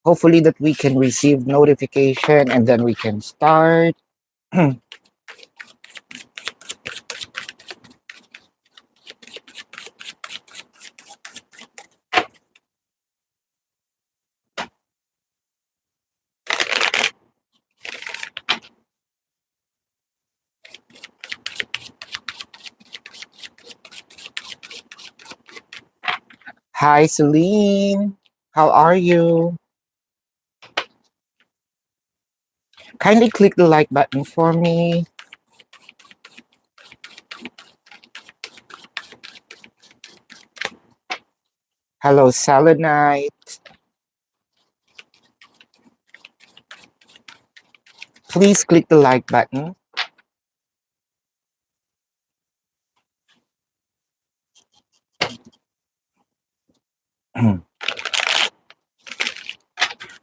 Hopefully that we can receive notification and then we can start. Hi, Celine. How are you? Kindly click the like button for me. Hello, Selenite. Please click the like button.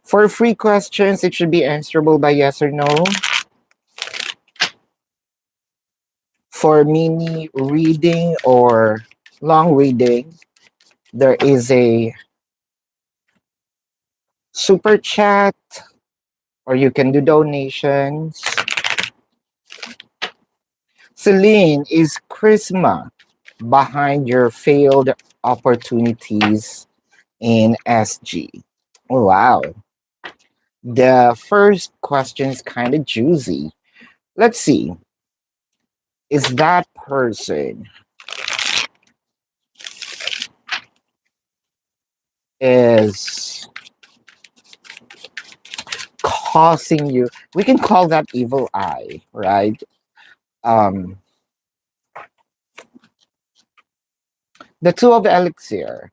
For free questions, it should be answerable by yes or no. For mini reading or long reading, there is a super chat or you can do donations. Celine, is charisma behind your failed opportunities in SG? Wow. The first question is kind of juicy. Let's see. Is that person is causing you, we can call that evil eye, right? Um, the two of elixir,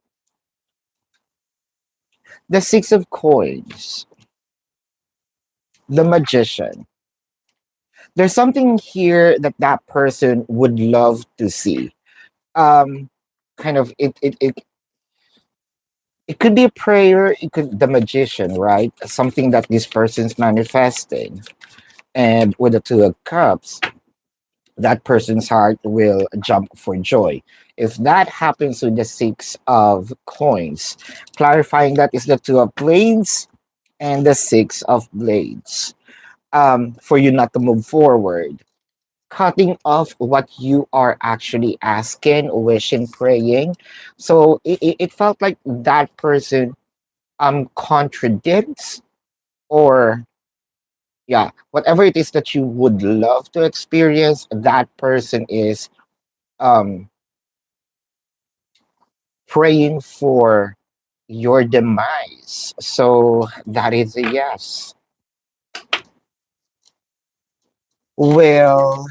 the six of coins, the magician. There's something here that that person would love to see. Um, kind of it could be a prayer, it could the magician, right? Something that this person's manifesting. And with the two of cups, that person's heart will jump for joy. If that happens with the six of coins, clarifying that is the two of blades and the six of blades. For you not to move forward, cutting off what you are actually asking, wishing, praying. So it felt like that person contradicts or yeah, whatever it is that you would love to experience, that person is um praying for your demise. So that is a yes. Will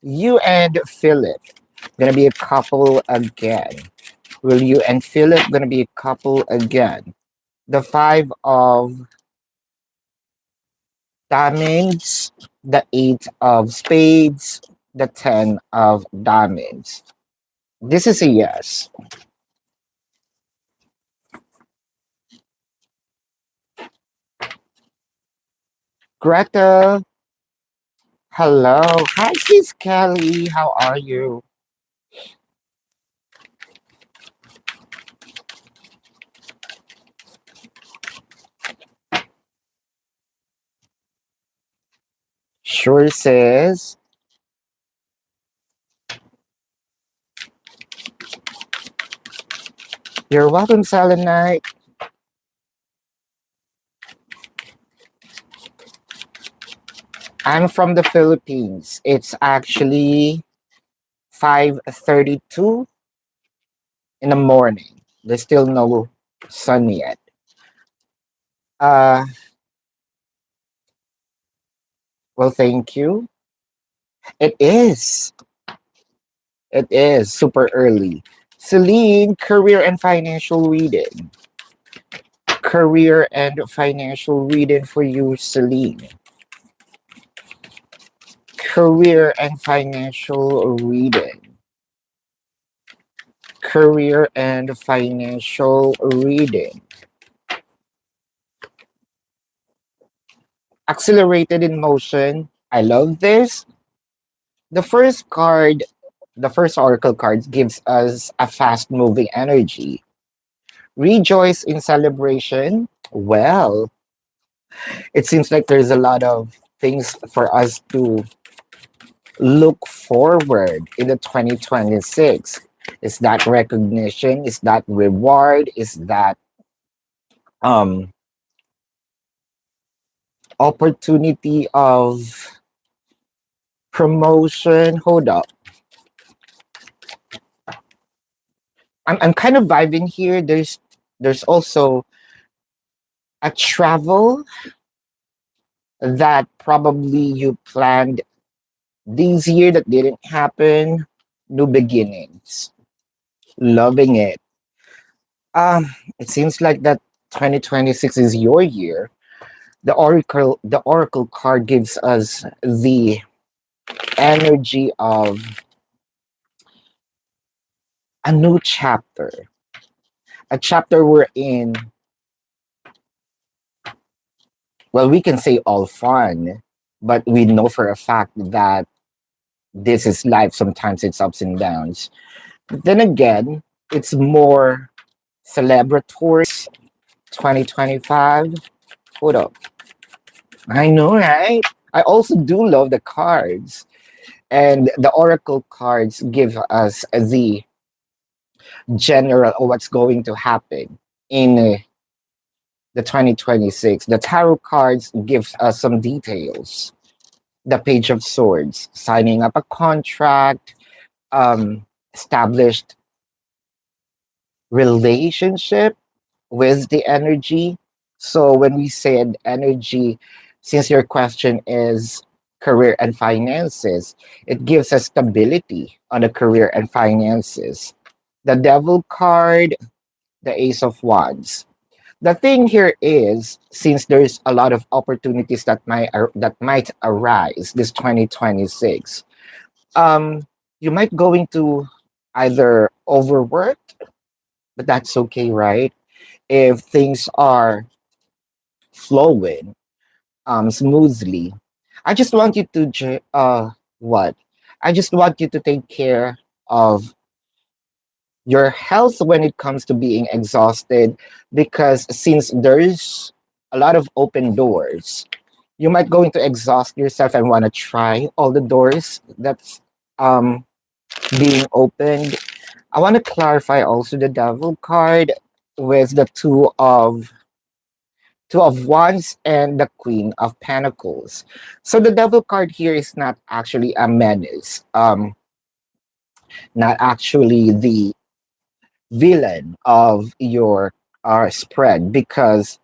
you and Philip gonna be a couple again? Will you and Philip gonna be a couple again? The five of diamonds, the eight of spades, the 10 of diamonds. This is a yes. Greta, hello. Hi, sis Kelly. How are you? Sure says. You're welcome, Selenite. I'm from the Philippines. It's actually 5:32 in the morning. There's still no sun yet. Uh, well, thank you. It is. It is super early. Celine, career and financial reading. Career and financial reading for you, Celine. Career and financial reading. Career and financial reading. Accelerated in motion. I love this. The first card, the first oracle card gives us a fast moving energy. Rejoice in celebration. Well, It seems like there's a lot of things for us to look forward in the 2026. Is that recognition? Is that reward? Is that um opportunity of promotion? Hold up. I'm kind of vibing here. There's also a travel that probably you planned this year that didn't happen. New beginnings. Loving it. It seems like that 2026 is your year. The oracle card gives us the energy of a new chapter, a chapter we're in. Well, we can say all fun, but we know for a fact that this is life. Sometimes it's ups and downs. But then again, it's more celebratory. 2025. Hold up. I know, right? I also do love the cards. And the oracle cards give us the general of what's going to happen in the 2026. The tarot cards gives us some details. The page of swords, signing up a contract, established relationship with the energy. So when we said energy, since your question is career and finances, it gives us stability on the career and finances. The devil card, the ace of wands. The thing here is, since there's a lot of opportunities that might arise this 2026, you might go into either overwork, but that's okay, right? If things are flowing smoothly, I just want you to what? I just want you to take care of your health when it comes to being exhausted, because since there's a lot of open doors, you might go into exhaust yourself and want to try all the doors that's um being opened. I want to clarify also the devil card with the two of wands and the queen of pentacles. So the devil card here is not actually a menace, not actually the villain of your spread, because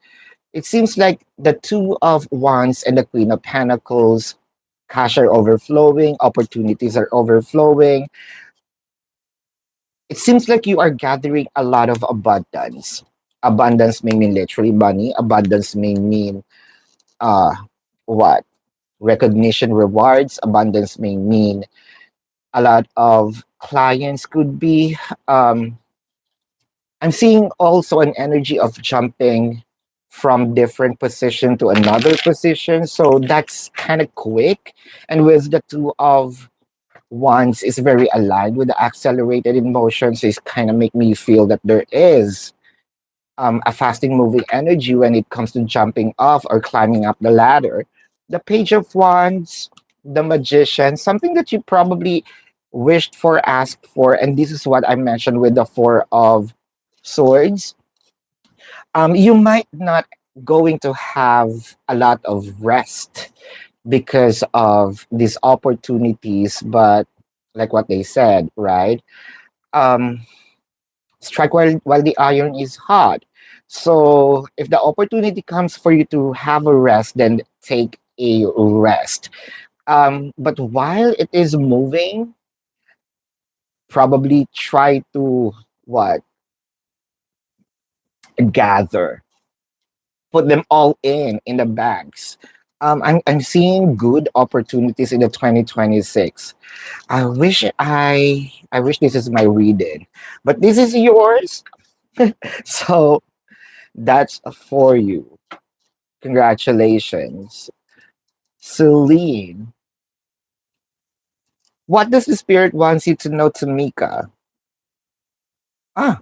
it seems like the two of wands and the queen of pentacles, cash are overflowing, opportunities are overflowing. It seems like you are gathering a lot of abundance. Abundance may mean literally money. Abundance may mean uh what? Recognition, rewards. Abundance may mean a lot of clients could be. I'm seeing also an energy of jumping from different position to another position. So that's kind of quick. And with the two of wands is very aligned with the accelerated emotion. So it's kind of make me feel that there is a fasting moving energy when it comes to jumping off or climbing up the ladder. The page of wands, the magician, something that you probably wished for, asked for, and this is what I mentioned with the four of swords. You might not going to have a lot of rest because of these opportunities, but like what they said, right? Um, strike while the iron is hot. So if the opportunity comes for you to have a rest, then take a rest. But while it is moving, probably try to what? Gather, put them all in the bags. I'm seeing good opportunities in the 2026. I wish this is my reading, but this is yours. So that's for you. Congratulations. Celine, what does the spirit wants you to know, Tamika? Ah,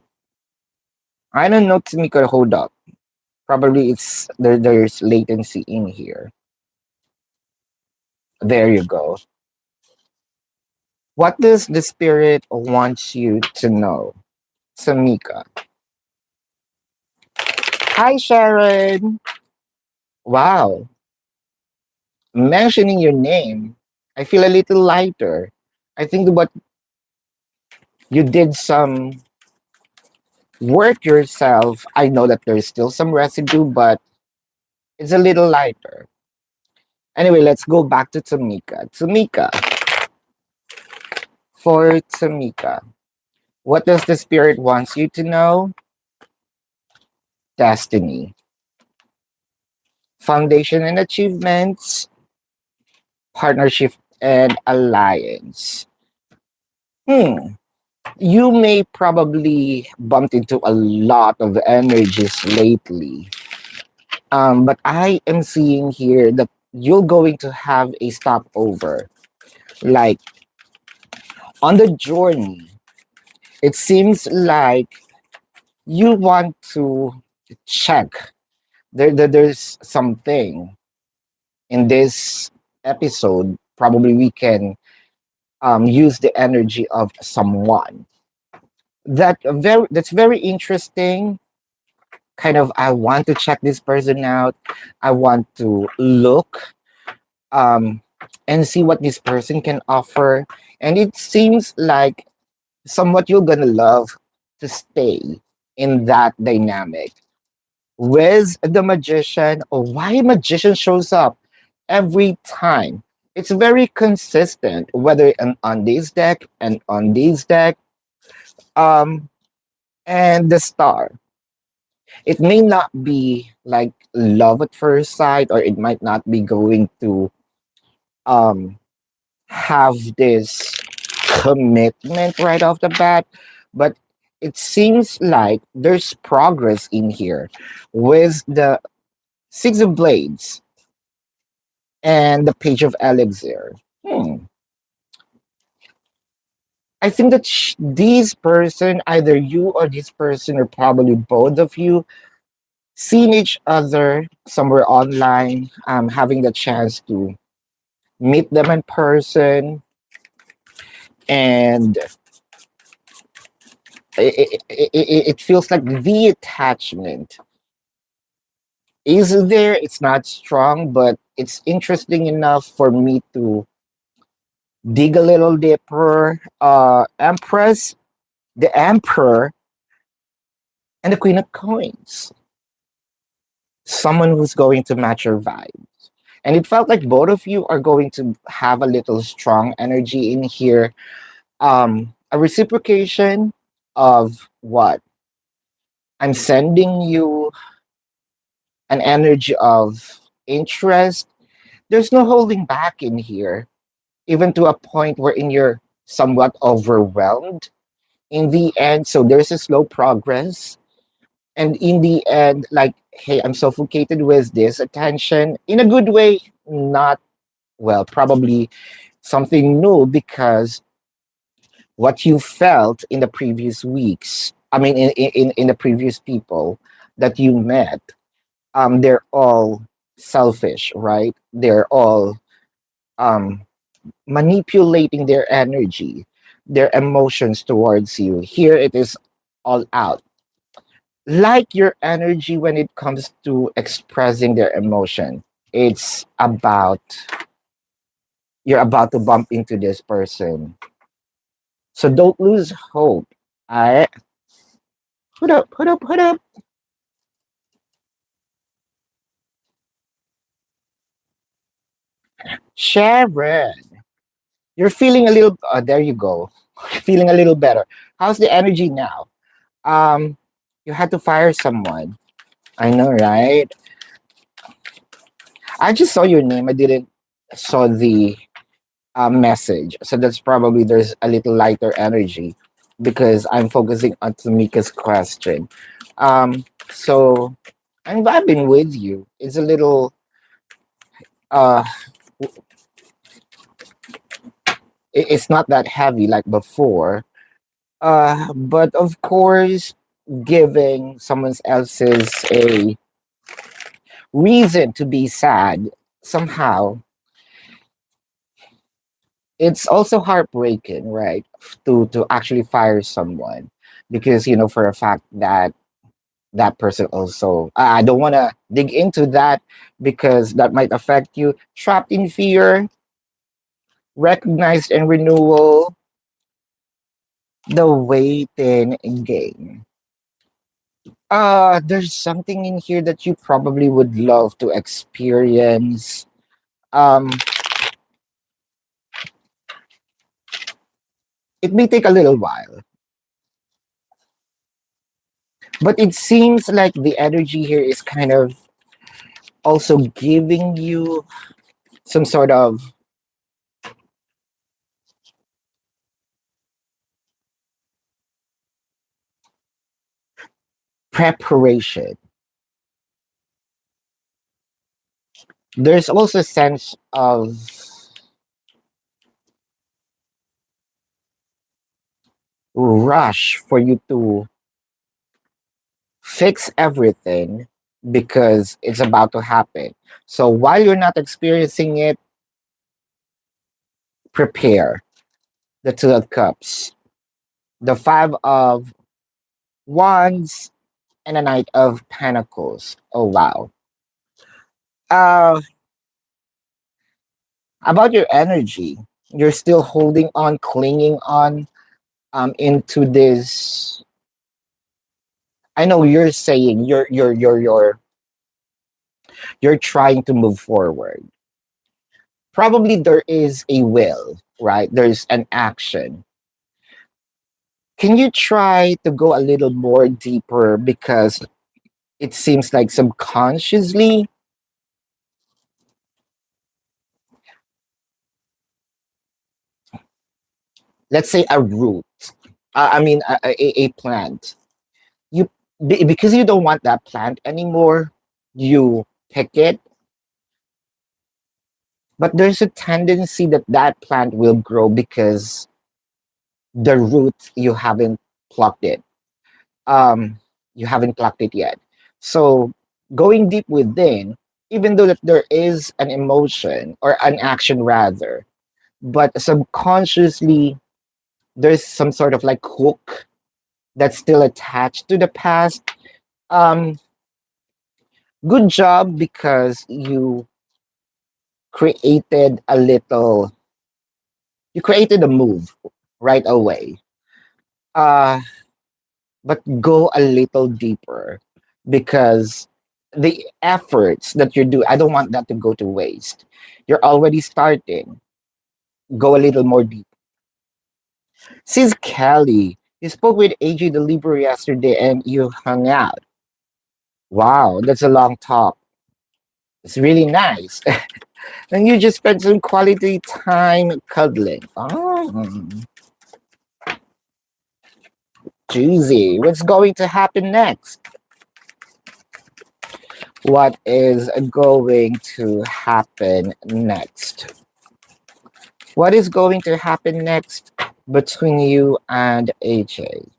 I don't know, Tamika. Hold up. Probably there's latency in here. There you go. What does the spirit want you to know? Samika. Hi, Sharon. Wow. Mentioning your name, I feel a little lighter. I think what you did some work yourself. I know that there's still some residue, but it's a little lighter. Anyway, let's go back to Tamika. Tamika, for Tamika, what does the spirit wants you to know? Destiny, foundation and achievements, partnership and alliance. Hmm. You may probably bumped into a lot of energies lately. But I am seeing here that you're going to have a stopover. Like on the journey, it seems like you want to check. There's something in this episode. Probably we can use the energy of someone that's very interesting. Kind of, I want to check this person out. I want to look um, and see what this person can offer. And it seems like somewhat you're gonna love to stay in that dynamic with the magician, or why magician shows up every time. It's very consistent, whether on this deck and on this deck, um, and the star. It may not be like love at first sight, or it might not be going to um have this commitment right off the bat, but it seems like there's progress in here with the Six of Blades and the Page of Elixir. I think that these person, either you or this person, or probably both of you, seeing each other somewhere online, having the chance to meet them in person, and it feels like the attachment is there. It's not strong, but it's interesting enough for me to dig a little deeper. Empress, the Emperor, and the Queen of Coins. Someone who's going to match your vibe. And it felt like both of you are going to have a little strong energy in here. A reciprocation of what? I'm sending you an energy of interest. There's no holding back in here, even to a point wherein you're somewhat overwhelmed in the end. So there's a slow progress. And in the end, like, hey, I'm suffocated with this attention in a good way, not well, probably something new, because what you felt in the previous weeks, I mean, in the previous people that you met, they're all selfish, right? They're all um, manipulating their energy, their emotions towards you. Here it is all out. Like your energy when it comes to expressing their emotion, it's about, you're about to bump into this person. So don't lose hope. I put up, put up, put up. Sharon, you're feeling a little. There you go. Feeling a little better. How's the energy now? Um, you had to fire someone. I know, right? I just saw your name. I didn't saw the message, so that's probably there's a little lighter energy because I'm focusing on Tamika's question. So I'm vibing with you. It's a little uh it's not that heavy like before. But of course, giving someone else's a reason to be sad. Somehow it's also heartbreaking, right? To actually fire someone because you know for a fact that that person also, I don't want to dig into that because that might affect you. Trapped in fear, recognized in renewal, the waiting game. There's something in here that you probably would love to experience. Um, it may take a little while, but it seems like the energy here is kind of also giving you some sort of preparation. There's also a sense of rush for you to fix everything because it's about to happen. So while you're not experiencing it, prepare. The Two of Cups, the Five of Wands, and a Knight of Pentacles. Oh wow. Uh, about your energy, you're still holding on, clinging on into this. I know you're saying you're trying to move forward. Probably there is a will, right? There's an action. Can you try to go a little more deeper because it seems like subconsciously, let's say a root, I mean a plant. You because you don't want that plant anymore, you pick it, but there's a tendency that that plant will grow because the root you haven't plucked it. Um, you haven't plucked it yet. So going deep within, even though that there is an emotion or an action rather, but subconsciously there's some sort of like hook that's still attached to the past. Um, good job because created a little, you created a move right away. Uh, but go a little deeper because the efforts that you're doing, I don't want that to go to waste. You're already starting. Go a little more deep. Sis Kelly, you spoke with AJ the Libra yesterday and you hung out. Wow, that's a long talk. It's really nice. And you just spent some quality time cuddling. Oh, juicy. What's going to happen next? What is going to happen next? What is going to happen next between you and AJ?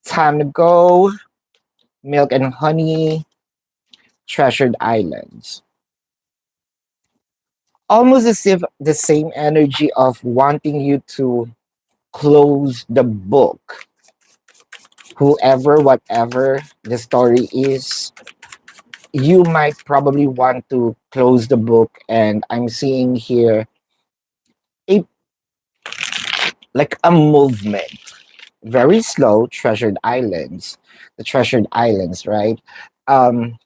Time to go. Milk and honey. Treasured islands. Almost as if the same energy of wanting you to close the book. Whoever, whatever the story is, you might probably want to close the book. And I'm seeing here a like a movement. Very slow, treasured islands. The treasured islands, right? Um,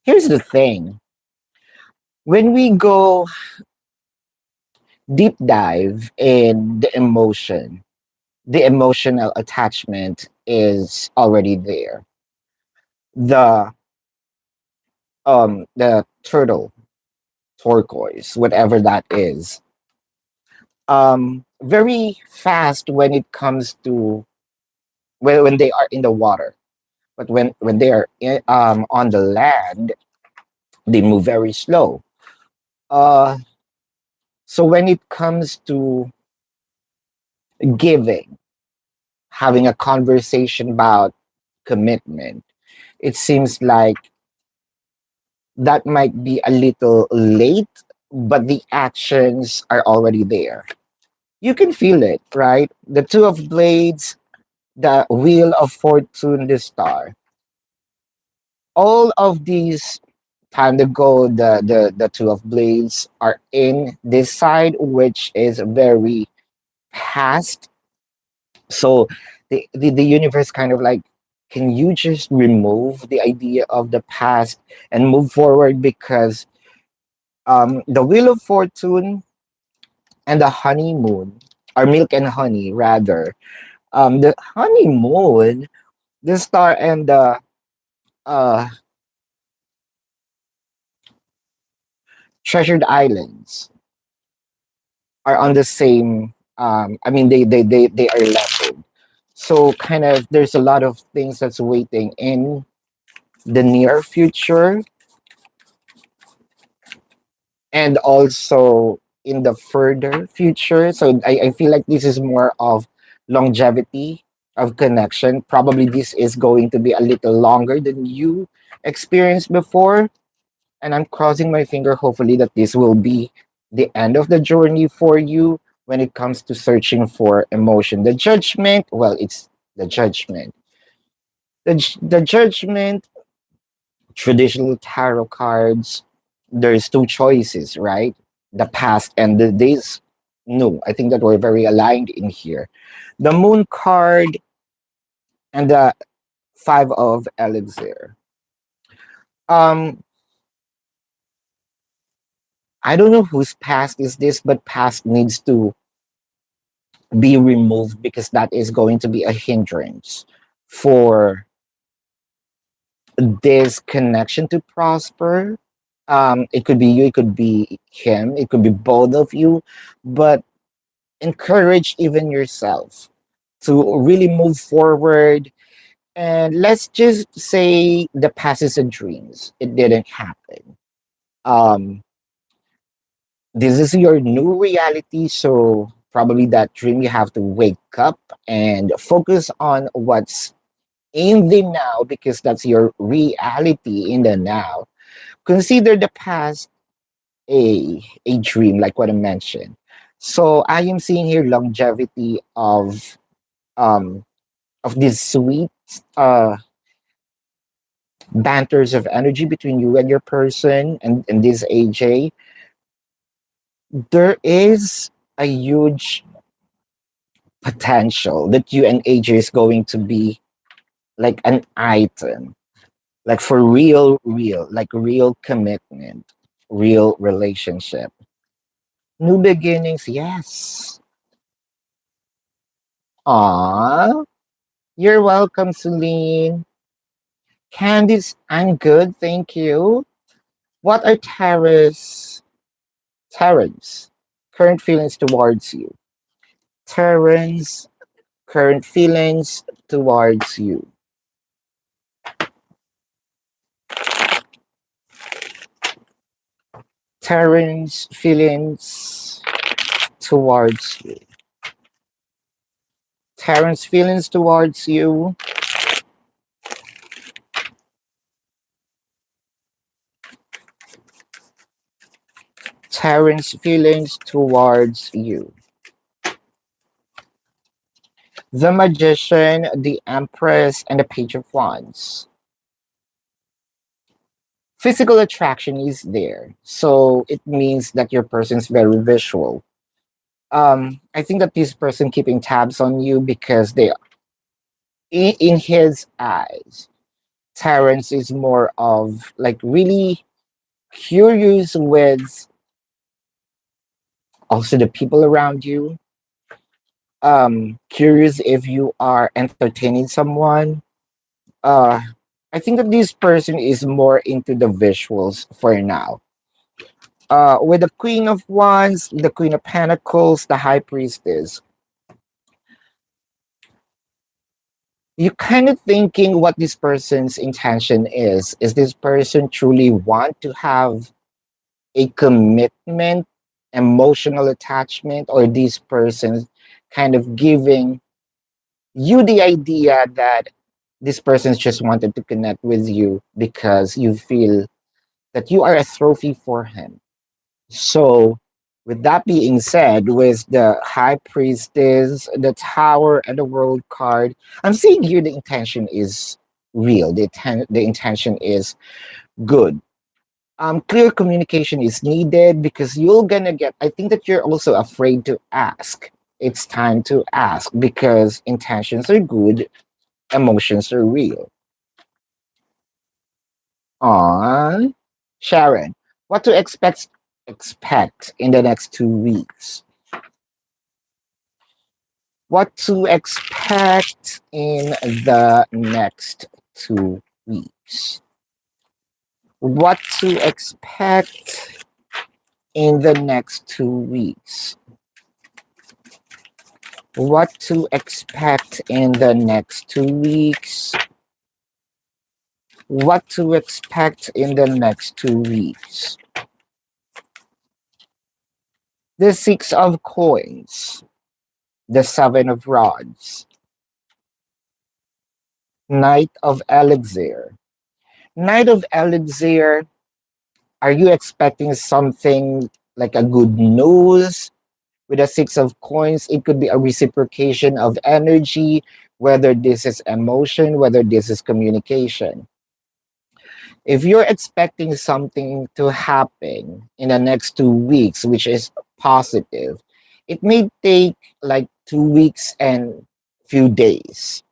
here's the thing. When we go deep dive in the emotional attachment is already there. The turtle, turquoise, whatever that is, very fast when it comes to when they are in the water, but when they are on the land, they move very slow. Uh, so when it comes to giving, having a conversation about commitment, It seems like that might be a little late, but the actions are already there. You can feel it, right? The Two of Blades, the Wheel of Fortune, the Star. All of these time ago, the Two of Blades are in this side, which is very past. So the universe kind of like, can you just remove the idea of the past and move forward? Because the Wheel of Fortune and the honeymoon, or milk and honey rather, the honeymoon, the star and the uh treasured islands are on the same, I mean they are leveled. So kind of there's a lot of things that's waiting in the near future, and also in the further future. So I feel like this is more of longevity of connection. Probably this is going to be a little longer than you experienced before. And I'm crossing my finger, hopefully, that this will be the end of the journey for you when it comes to searching for emotion. The judgment, well, it's the judgment. The judgment, traditional tarot cards, there's two choices, right? The past and the days. No, I think that we're very aligned in here. The moon card and the five of elixir. Um, I don't know whose past is this, but past needs to be removed because that is going to be a hindrance for this connection to prosper. It could be you, it could be him, it could be both of you, but encourage even yourself to really move forward. And let's just say the past is a dreams. It didn't happen. Um, this is your new reality, so probably that dream you have to wake up and focus on what's in the now because that's your reality in the now. Consider the past a dream, like what I mentioned. So I am seeing here longevity um of this sweet uh banters of energy between you and your person and this AJ. There is a huge potential that you and AJ is going to be like an item, like for real, like real commitment, real relationship. New beginnings, yes. Aw, you're welcome, Celine. Candice, I'm good, thank you. What are Terrence current feelings towards you? Terrence, current feelings towards you. Terrence, feelings towards you. Terrence, feelings towards you. Terrence, feelings towards you. The Magician, the Empress, and the Page of Wands. Physical attraction is there. So it means that your person's very visual. I think that this person keeping tabs on you because they in his eyes, Terrence is more of like really curious with also the people around you. Curious if you are entertaining someone. Uh, I think that this person is more into the visuals for now. With the Queen of Wands, the Queen of Pentacles, the High Priestess, you kind of thinking what this person's intention is. Is this person truly want to have a commitment, emotional attachment, or this person kind of giving you the idea that This person's just wanted to connect with you because you feel that you are a trophy for him. So, with that being said, with the High Priestess, the Tower, and the World card, I'm seeing here the intention is real. The intention is good. Clear communication is needed because you're gonna get. I think that you're also afraid to ask. It's time to ask because intentions are good, emotions are real. On Sharon, what to expect in the next 2 weeks? What to expect in the next 2 weeks? What to expect in the next 2 weeks? What to expect in the next 2 weeks? What to expect in the next 2 weeks? The Six of Coins, the Seven of Rods, Knight of Elixir. Knight of Elixir, are you expecting something like a good news? With a Six of Coins, it could be a reciprocation of energy, whether this is emotion, whether this is communication. If you're expecting something to happen in the next 2 weeks, which is positive, it may take like 2 weeks and few days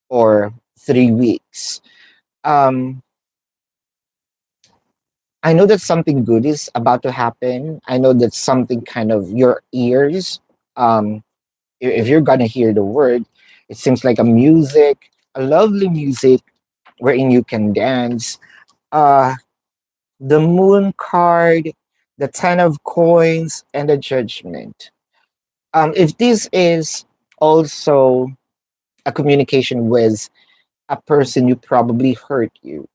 or 3 weeks. Um, I know that something good is about to happen. I know that something kind of your ears, um, if you're gonna hear the word, it seems like a music, a lovely music wherein you can dance. Uh, the moon card, the 10 of coins, and the judgment. If this is also a communication with a person who probably hurt you,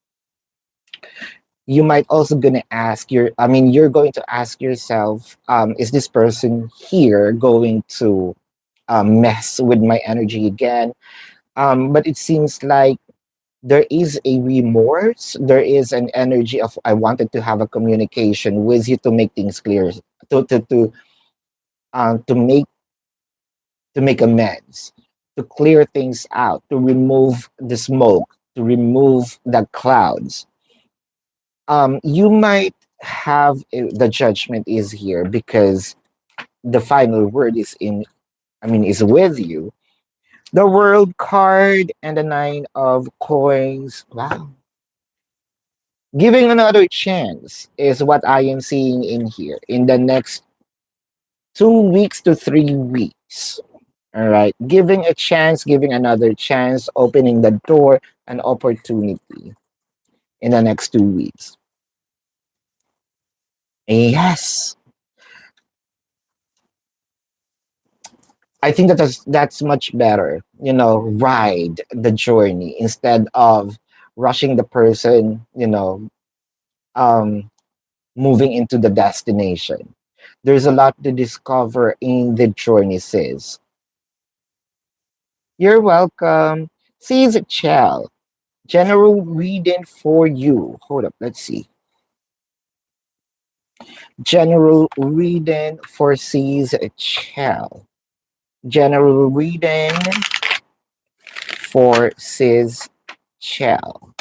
you might also gonna ask you're going to ask yourself, is this person here going to mess with my energy again? But it seems like there is a remorse, there is an energy of I wanted to have a communication with you to make things clear, to to to to make amends, to clear things out, to remove the smoke, to remove the clouds. You might have the judgment is here because the final word is is with you. The world card and the 9 of coins. Wow. Giving another chance is what I am seeing in here in the next 2 weeks to 3 weeks. All right. Giving a chance, giving another chance, opening the door, an opportunity in the next 2 weeks. Yes. I think that's much better. Ride the journey instead of rushing the person, um, moving into the destination. There's a lot to discover in the journey, sis. You're welcome. Sis Chell, general reading for you. Hold up, let's see. General reading for Sis Chell. General reading for Sis Chell.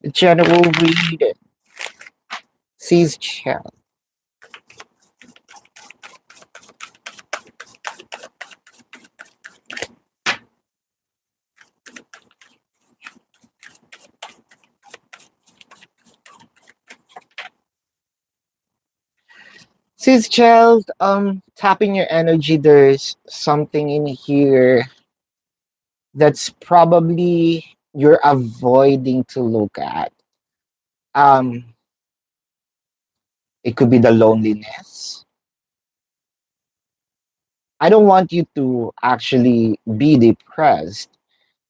General reading, Sis Chell. Sis Chell, tapping your energy, there's something in here that's probably you're avoiding to look at. Um, it could be the loneliness. I don't want you to actually be depressed,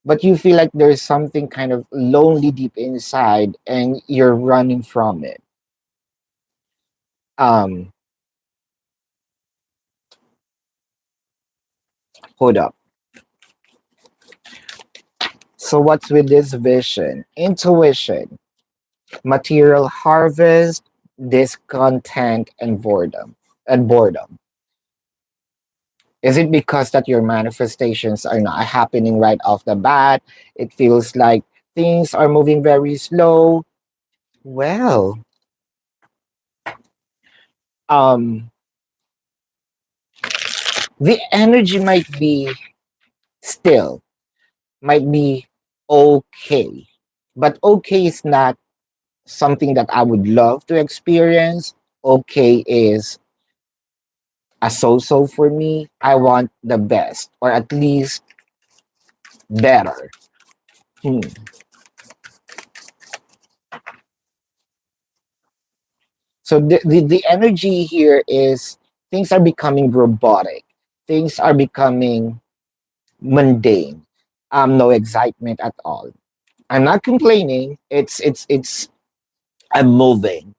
but you feel like there's something kind of lonely deep inside and you're running from it. Um, hold up. So what's with this vision? Intuition, material harvest, discontent, and boredom. And boredom. Is it because that your manifestations are not happening right off the bat? It feels like things are moving very slow. Well, um, the energy might be still, might be okay, but okay is not something that I would love to experience. Okay is a so-so for me. I want the best, or at least better. Hmm. So the energy here is things are becoming robotic. Things are becoming mundane. No excitement at all. I'm not complaining. It's I'm moving.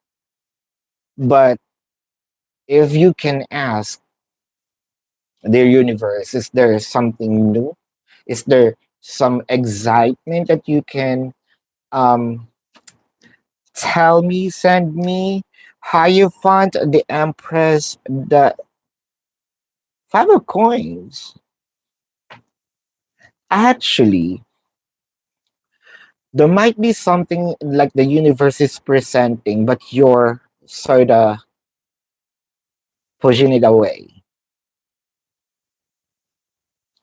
But if you can ask their universe, is there something new? Is there some excitement that you can um tell me, send me? How you found the Empress, the Five of Coins? Actually, there might be something like the universe is presenting, but you're sort of pushing it away.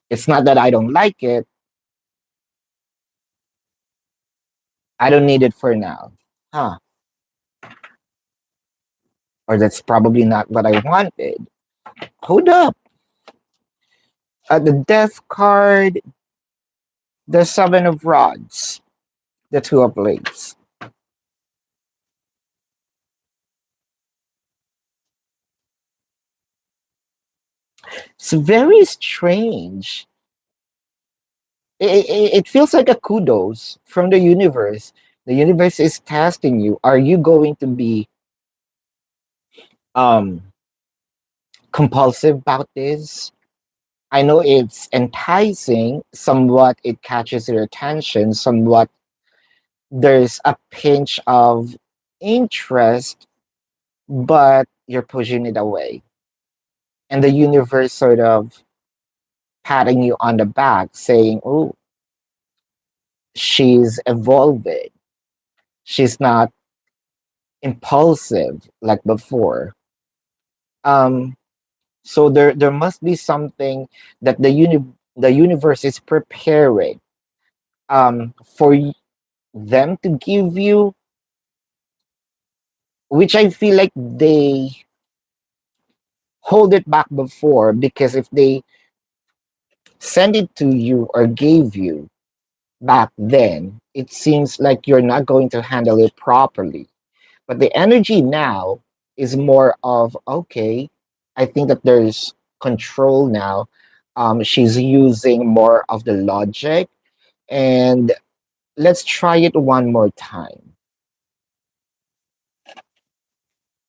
It's not that I don't like it, I don't need it for now. Huh. Or that's probably not what I wanted. Hold up. The Death card, the Seven of Rods, the Two of Blades. It's very strange. It feels like a kudos from the universe. The universe is testing you. Are you going to be um compulsive about this? I know it's enticing, somewhat it catches your attention, somewhat there's a pinch of interest, but you're pushing it away. And the universe sort of patting you on the back, saying, oh, she's evolving. She's not impulsive like before. Um, so there must be something that the universe is preparing for them to give you, which I feel like they hold it back before, because if they send it to you or gave you back then, it seems like you're not going to handle it properly. But the energy now is more of, okay, I think that there's control now. She's using more of the logic, and let's try it one more time.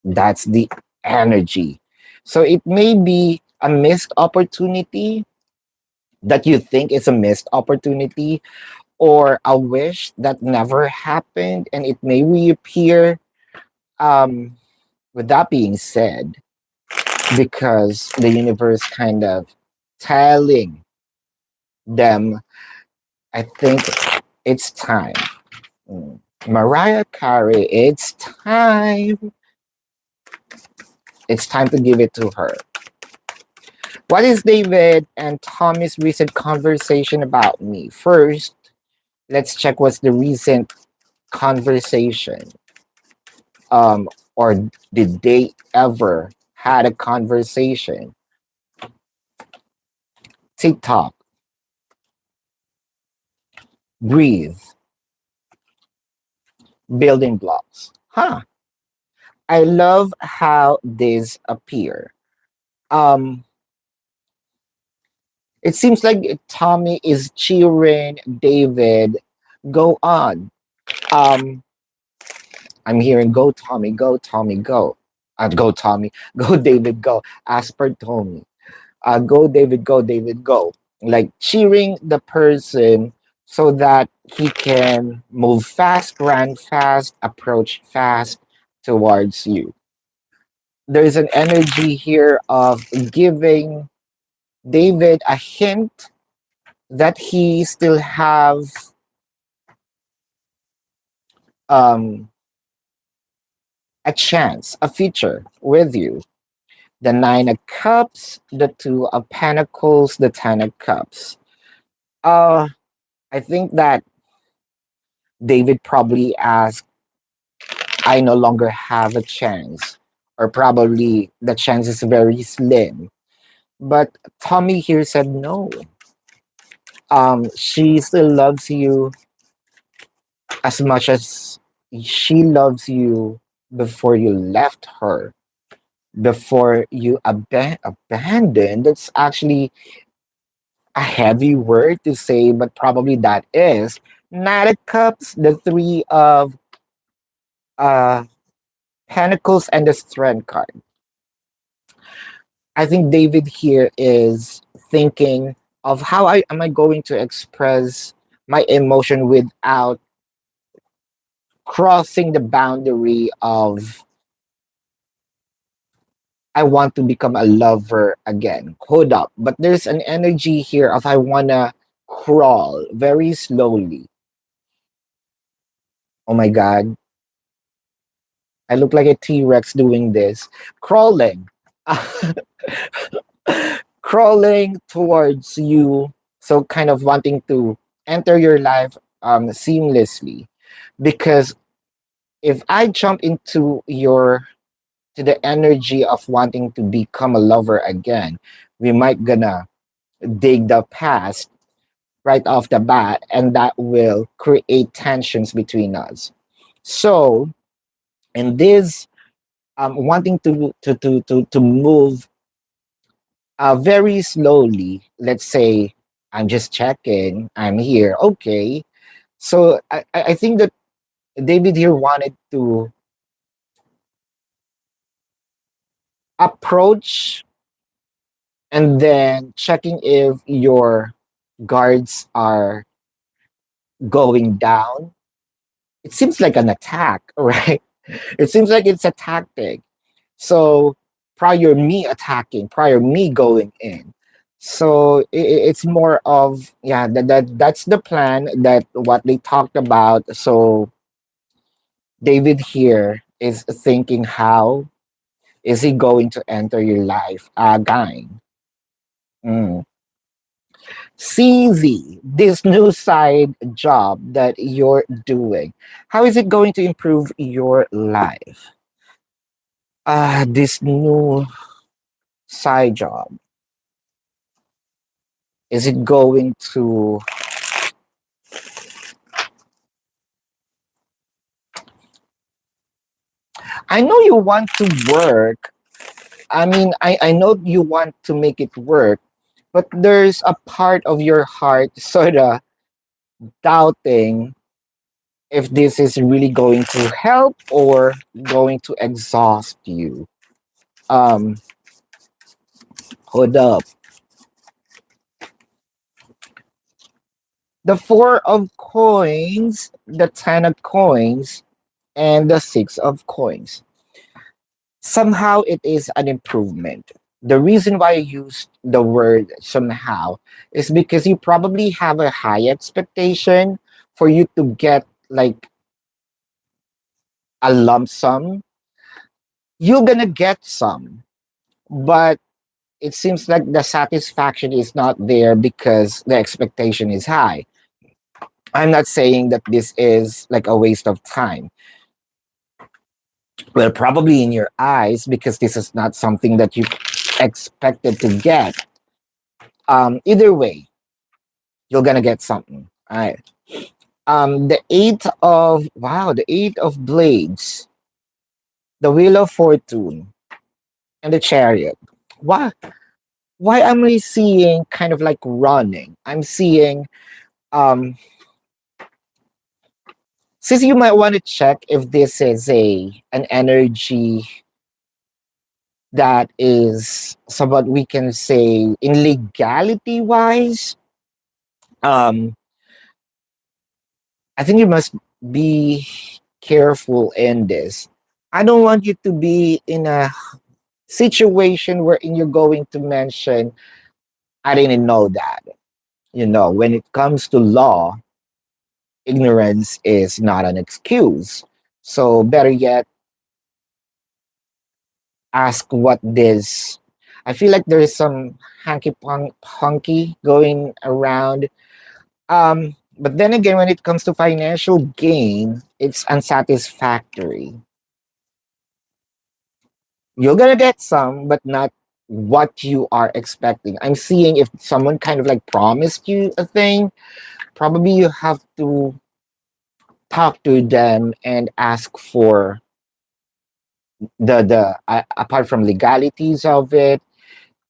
That's the energy. So it may be a missed opportunity that you think is a missed opportunity, or a wish that never happened and it may reappear. Um, with that being said, because the universe kind of telling them, I think it's time. Mm. Mariah Carey, it's time. It's time to give it to her. What is David and Tommy's recent conversation about me? First, let's check what's the recent conversation. Or did they ever had a conversation? TikTok, breathe, building blocks. Huh. I love how these appear. Um, it seems like Tommy is cheering David. Go on. Um, I'm hearing go Tommy, go Tommy, go. Go Tommy, go David, go. As per Tommy, go David, go David, go. Like cheering the person so that he can move fast, run fast, approach fast towards you. There's an energy here of giving David a hint that he still have um, a chance, a future with you. The Nine of Cups, the Two of Pentacles, the Ten of Cups. Uh, I think that David probably asked, I no longer have a chance, or probably the chance is very slim. But Tommy here said no. She still loves you as much as she loves you before you left her, before you abandoned. That's actually a heavy word to say, but probably that is. Knight of Cups, the Three of uh, Pentacles, and the Strength card. I think David here is thinking of how I am I going to express my emotion without crossing the boundary of I want to become a lover again. Hold up. But there's an energy here of I wanna crawl very slowly. Oh my god. I look like a T-Rex doing this. Crawling. Crawling towards you. So kind of wanting to enter your life seamlessly. Because if I jump into your to the energy of wanting to become a lover again, we might gonna dig the past right off the bat, and that will create tensions between us. So, in this wanting to move very slowly, let's say I'm just checking, I'm here, okay. So I think that David here wanted to approach and then checking if your guards are going down. It seems like an attack, right? It seems like it's a tactic. So prior me going in. So it's more of yeah, that's the plan, that what they talked about. So David here is thinking, how is he going to enter your life again? Mm. CZ, this new side job that you're doing, how is it going to improve your life? This new side job, is it going to, I know you want to work. I mean, I know you want to make it work, but there's a part of your heart sort of doubting if this is really going to help or going to exhaust you. Um, hold up. The Four of Coins, the Ten of Coins, and the Six of Coins. Somehow it is an improvement. The reason why I used the word somehow is because you probably have a high expectation for you to get like a lump sum. You're gonna get some, but it seems like the satisfaction is not there because the expectation is high. I'm not saying that this is like a waste of time. Well, probably in your eyes, because this is not something that you expected to get. Either way, you're gonna get something. All right. The eight of blades, the wheel of fortune, and the chariot. Why? Why am I seeing kind of like running? I'm seeing um since you might want to check if this is a an energy that is somewhat, we can say, in legality wise. Um I think you must be careful in this. I don't want you to be in a situation wherein you're going to mention, I didn't know that. When it comes to law, ignorance is not an excuse. So, better yet, ask what this. I feel like there is some punky going around. But then again, when it comes to financial gain, it's unsatisfactory. You're gonna get some, but not what you are expecting. I'm seeing if someone kind of like promised you a thing, probably you have to talk to them and ask for apart from legalities of it.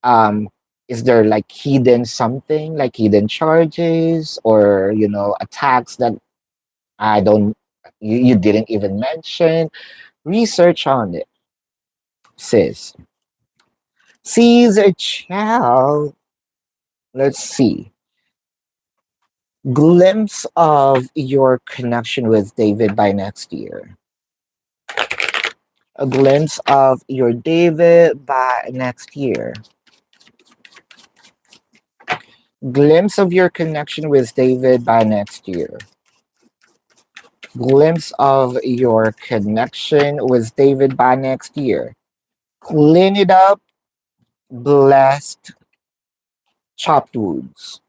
um is there like hidden something, like hidden charges, or a tax that I don't you didn't even mention? Research on it, sis. Caesar Chow. Let's see. Glimpse of your connection with David by next year. A glimpse of your David by next year. Glimpse of your connection with David by next year. Glimpse of your connection with David by next year. Clean it up, blessed, chopped woods.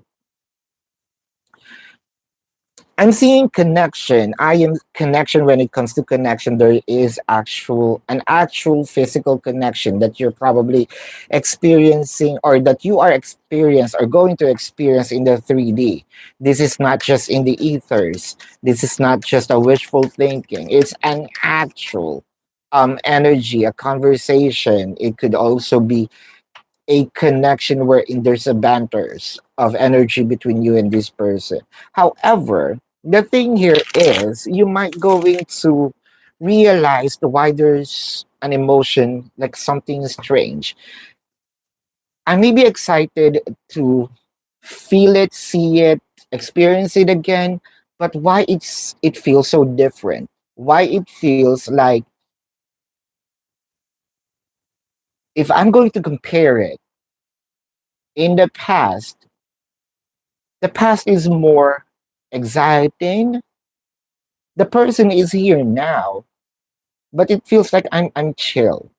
I'm seeing connection. I am connection. When it comes to connection, there is an actual physical connection that you're probably experiencing, or that you are experienced or going to experience in the 3D. This is not just in the ethers. This is not just a wishful thinking. It's an actual energy, a conversation. It could also be a connection wherein there's a banters of energy between you and this person. However, the thing here is you might going to realize why there's an emotion like something strange. I may be excited to feel it, see it, experience it again, but why it feels so different? Why it feels like, if I'm going to compare it in the past is more exciting. The person is here now, but it feels like I'm chill.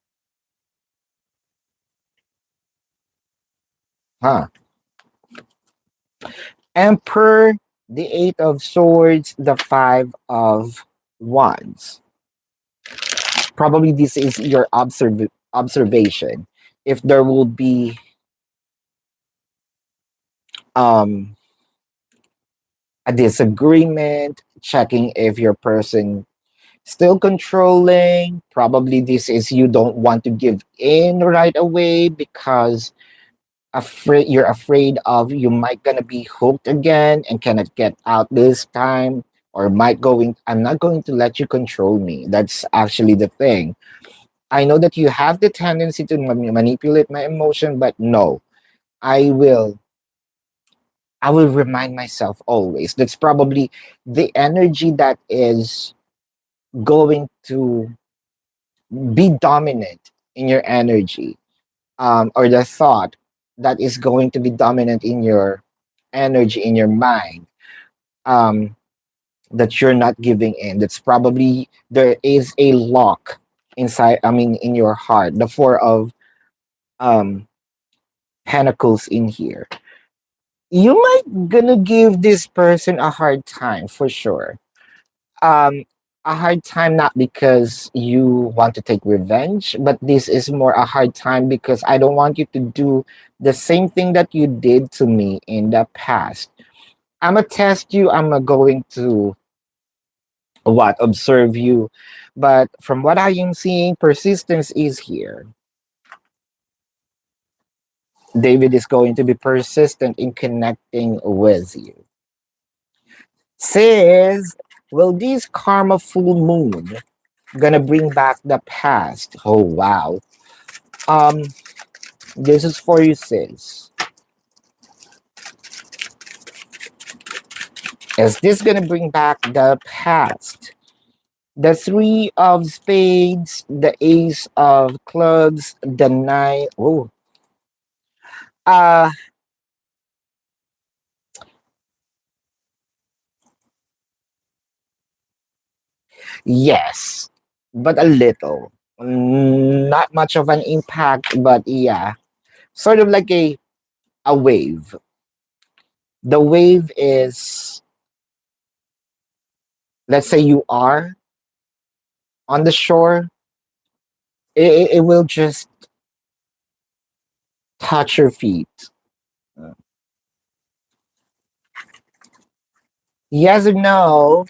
Huh. Emperor, the Eight of Swords, the Five of Wands. Probably this is your observation. If there will be um a disagreement, checking if your person still controlling. Probably this is you don't want to give in right away because you're afraid of you might gonna be hooked again and cannot get out this time, or might going I'm not going to let you control me. That's actually the thing. I know that you have the tendency to manipulate my emotion, but no, i will I will remind myself always. That's probably the energy that is going to be dominant in your energy, or the thought that is going to be dominant in your energy, in your mind, um, that you're not giving in. That's probably there is a lock inside, I mean, in your heart. The Four of um, Pentacles in here. You might gonna give this person a hard time for sure. um a hard time, not because you want to take revenge, but this is more a hard time because I don't want you to do the same thing that you did to me in the past. I'm gonna test you. I'm going to observe you. But from what I am seeing, persistence is here. David is going to be persistent in connecting with you. Says, will this karma full moon gonna bring back the past? Oh wow. Um, this is for you, sis. Is this going to bring back the past? The three of spades, the ace of clubs, the nine. Oh, uh, yes, but a little. Not much of an impact, but yeah, sort of like a wave. The wave is, let's say you are on the shore, it will just touch your feet. Yes or no?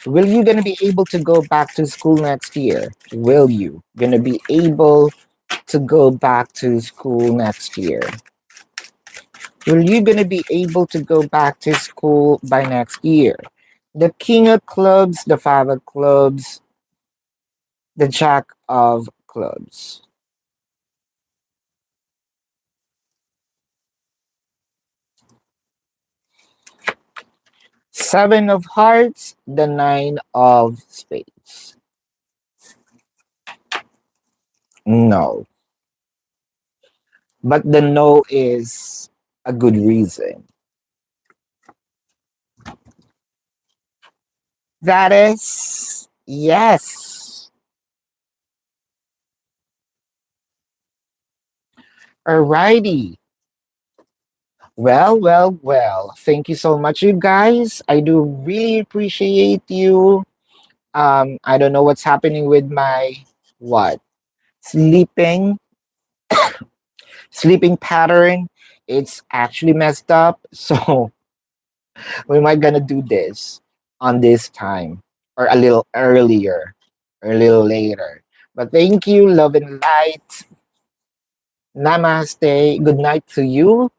Will you gonna be able to go back to school next year? Will you gonna be able to go back to school next year? Will you gonna be able to go back to school by next year? The king of clubs, the five of clubs, the jack of clubs. Seven of hearts, the nine of spades. No. But the no is a good reason. That is yes. Alrighty. Well. Thank you so much, you guys. I do really appreciate you. I don't know what's happening with my what sleeping sleeping pattern. It's actually messed up. So we might gonna do this on this time or a little earlier or a little later. But thank you, love and light. Namaste. Good night to you.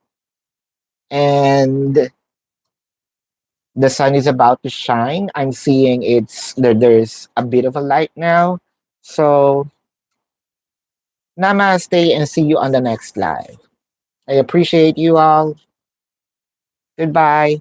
And the sun is about to shine. I'm seeing there's a bit of a light now. So namaste and see you on the next live. I appreciate you all. Goodbye.